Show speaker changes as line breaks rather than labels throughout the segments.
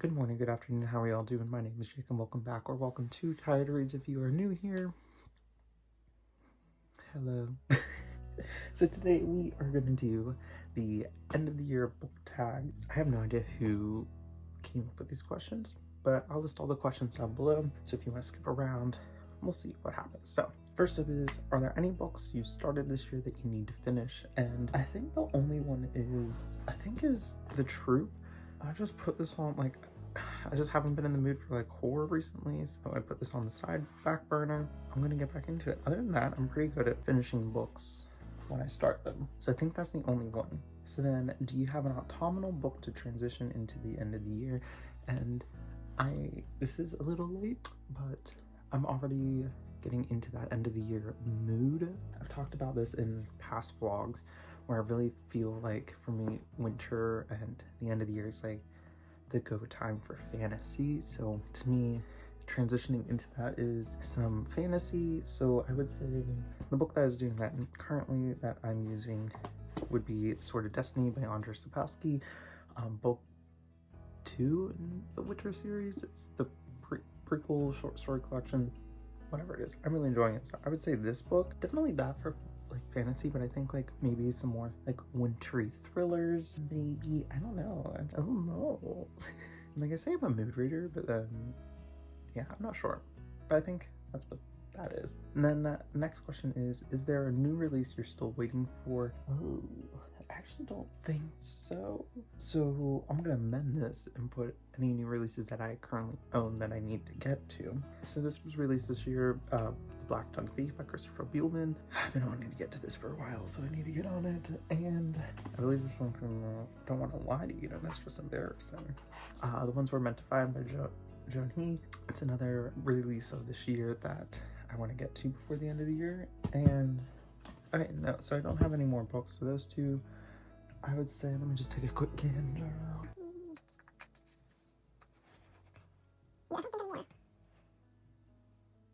Good morning, good afternoon, how are y'all doing? My name is Jake and welcome back or welcome to Tired Reads if you are new here. Hello. So today we are going to do the end of the year book tag. I have no idea who came up with these questions, but I'll list all the questions down below. So if you want to skip around, we'll see what happens. So first up is, are there any books you started this year that you need to finish? And I think the only one is The Troop. I just put this on, like, I just haven't been in the mood for like horror recently, so I put this on the back burner. I'm gonna get back into it. Other than that, I'm pretty good at finishing books when I start them. So I think that's the only one. So then, do you have an autumnal book to transition into the end of the year? And this is a little late, but I'm already getting into that end of the year mood. I've talked about this in past vlogs where I really feel like for me, winter and the end of the year is like the go time for fantasy. So to me, transitioning into that is some fantasy. So I would say the book that is doing that currently that I'm using would be Sword of Destiny by Andrzej Sapkowski, book 2 in the Witcher series. It's the prequel short story collection, whatever it is. I'm really enjoying it. So I would say this book, definitely bad for like fantasy, but I think like maybe some more like wintry thrillers, maybe. I don't know. Like I say, I'm a mood reader, but then yeah, I'm not sure, but I think that's what that is. And then next question is there a new release you're still waiting for? Oh, I actually don't think so. So I'm gonna amend this and put any new releases that I currently own that I need to get to. So this was released this year, The Black Tongue Thief by Christopher Buehlman. I've been wanting to get to this for a while, so I need to get on it. And I believe this one from Don't Want to Lie to You, and that's just embarrassing. The Ones We're Meant to Find by Joan He. It's another release of this year that I want to get to before the end of the year. And no, so I don't have any more books. So those two, I would say, let me just take a quick gander.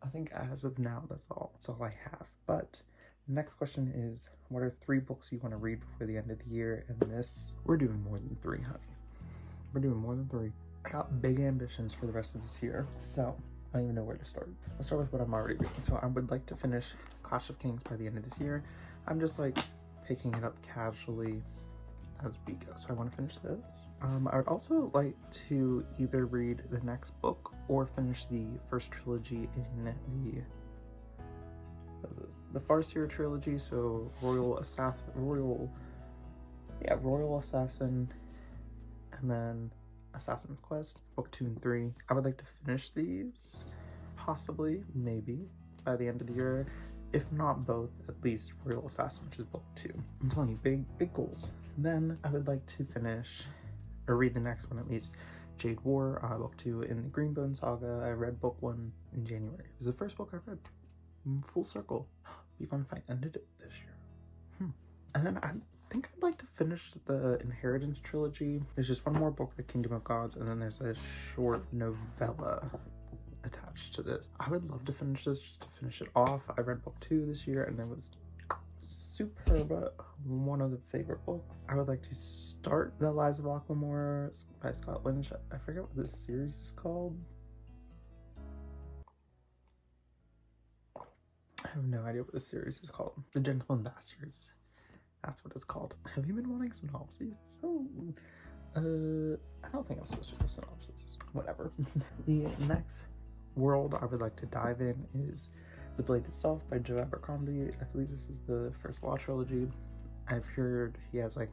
I think as of now, that's all I have. But next question is, what are 3 books you want to read before the end of the year? And this, we're doing more than 3, honey. We're doing more than 3. I got big ambitions for the rest of this year, so I don't even know where to start. Let's start with what I'm already reading. So I would like to finish Clash of Kings by the end of this year. I'm just like picking it up casually as we go. So I want to finish this. I would also like to either read the next book or finish the first trilogy in the Farseer trilogy. So Royal Assassin, and then Assassin's Quest, book 2 and 3. I would like to finish these, possibly, maybe, by the end of the year. If not both, at least Royal Assassin, which is book 2. I'm telling you, big goals. Then I would like to finish, or read the next one at least, Jade War, book 2 in the Greenbone Saga. I read book 1 in January. It was the first book I read. Full circle. Be fun if I ended it this year. And then I think I'd like to finish the Inheritance trilogy. There's just one more book, The Kingdom of Gods, and then there's a short novella attached to this. I would love to finish this just to finish it off. I read book 2 this year and it was superb. One of the favorite books. I would like to start The Lies of Locklemore by Scott Lynch. I forget what this series is called. I have no idea what this series is called. The Gentleman Bastards. That's what it's called. Have you been wanting synopses? Oh, I don't think I'm supposed to do synopsis. Whatever. The next world I would like to dive in is The Blade Itself by Joe Abercrombie. I believe this is the first Law trilogy. I've heard he has like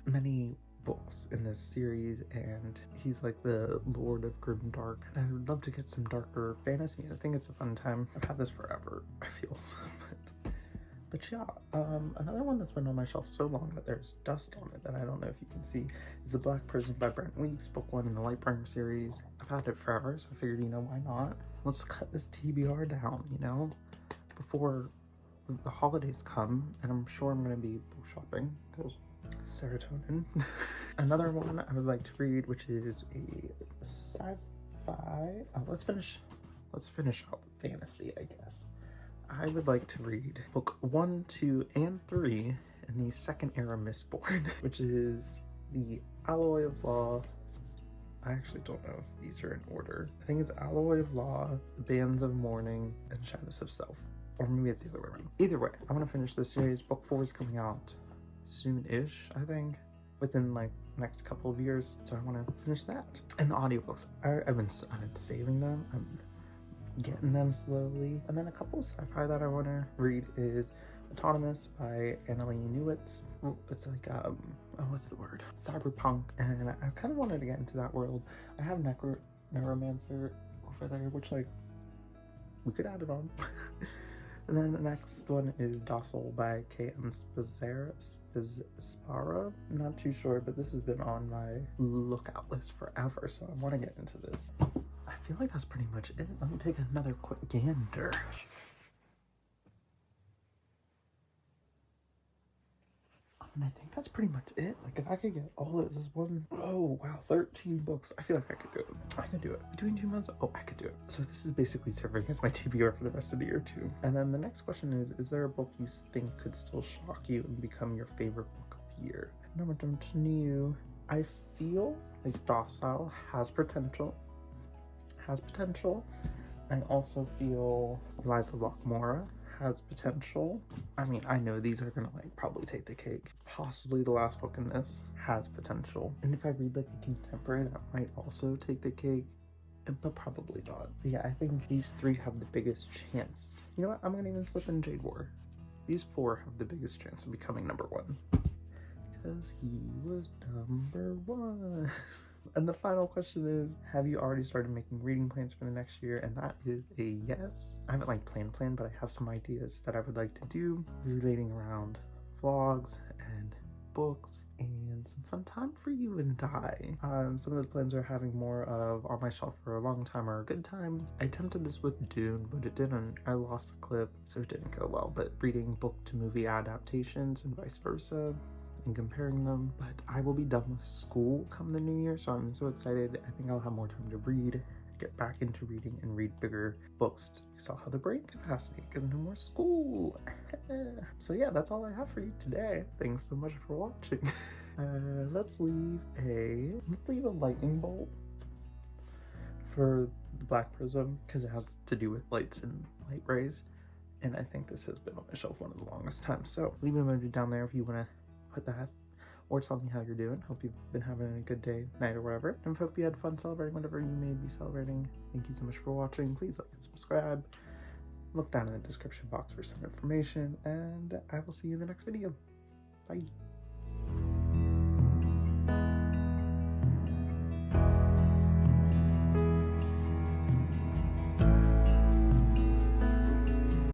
many books in this series, and he's like the Lord of Grim and Dark. And I would love to get some darker fantasy. I think it's a fun time. I've had this forever, I feel. But yeah, another one that's been on my shelf so long that there's dust on it that I don't know if you can see is The Black Prison by Brent Weeks, book 1 in the Lightbringer series. I've had it forever, so I figured, why not? Let's cut this TBR down, before the holidays come, and I'm sure I'm gonna be book shopping because serotonin. Another one I would like to read, which is a sci-fi. Let's finish out fantasy, I guess. I would like to read book 1, 2, and 3 in the Second Era Mistborn, which is the Alloy of Law I actually don't know if these are in order. I think it's Alloy of Law, The Bands of Mourning, and Shadows of Self. Or maybe it's the other way around. Either way, I want to finish this series. Book 4 is coming out soon-ish, I think, within like next couple of years. So I want to finish that. And the audiobooks, I've been saving them. I'm getting them slowly. And then a couple of sci-fi that I want to read is Autonomous by Annalee Newitz. It's like what's the word? Cyberpunk, and I kind of wanted to get into that world. I have Neuromancer over there, which like we could add it on. And then the next one is Docile by K.M. Spara. I'm not too sure, but this has been on my lookout list forever, so I want to get into this. I feel like that's pretty much it. Let me take another quick gander. And I think that's pretty much it. Like, if I could get all of this one, oh wow, 13 books. I feel like I could do it. I could do it. Between 2 months, oh, I could do it. So this is basically serving as my TBR for the rest of the year too. And then the next question is there a book you think could still shock you and become your favorite book of the year? Number 2, I feel like Docile has potential. I also feel Lies of Lockmora has potential. I mean, I know these are gonna like probably take the cake. Possibly the last book in this has potential. And if I read like a contemporary, that might also take the cake, but probably not. But yeah, I think these 3 have the biggest chance. You know what? I'm gonna even slip in Jade War. These 4 have the biggest chance of becoming number 1. Because he was number 1. And the final question is, have you already started making reading plans for the next year? And that is a yes. I haven't like planned, but I have some ideas that I would like to do relating around vlogs and books and some fun time for you and I. Some of the plans are having more of on my shelf for a long time or a good time. I attempted this with Dune, but it didn't. I lost a clip, so it didn't go well. But reading book to movie adaptations and vice versa, and comparing them. But I will be done with school come the new year, so I'm so excited. I think I'll have more time to read, get back into reading, and read bigger books because I'll have the brain capacity because no more school. So yeah, that's all I have for you today. Thanks so much for watching. Let's leave a lightning bolt for the Black Prism because it has to do with lights and light rays, and I think this has been on my shelf one of the longest times. So leave an emoji down there if you want to put that, or tell me how you're doing. Hope you've been having a good day, night, or whatever, and hope you had fun celebrating whatever you may be celebrating. Thank you so much for watching. Please like and subscribe. Look down in the description box for some information, and I will see you in the next video. Bye.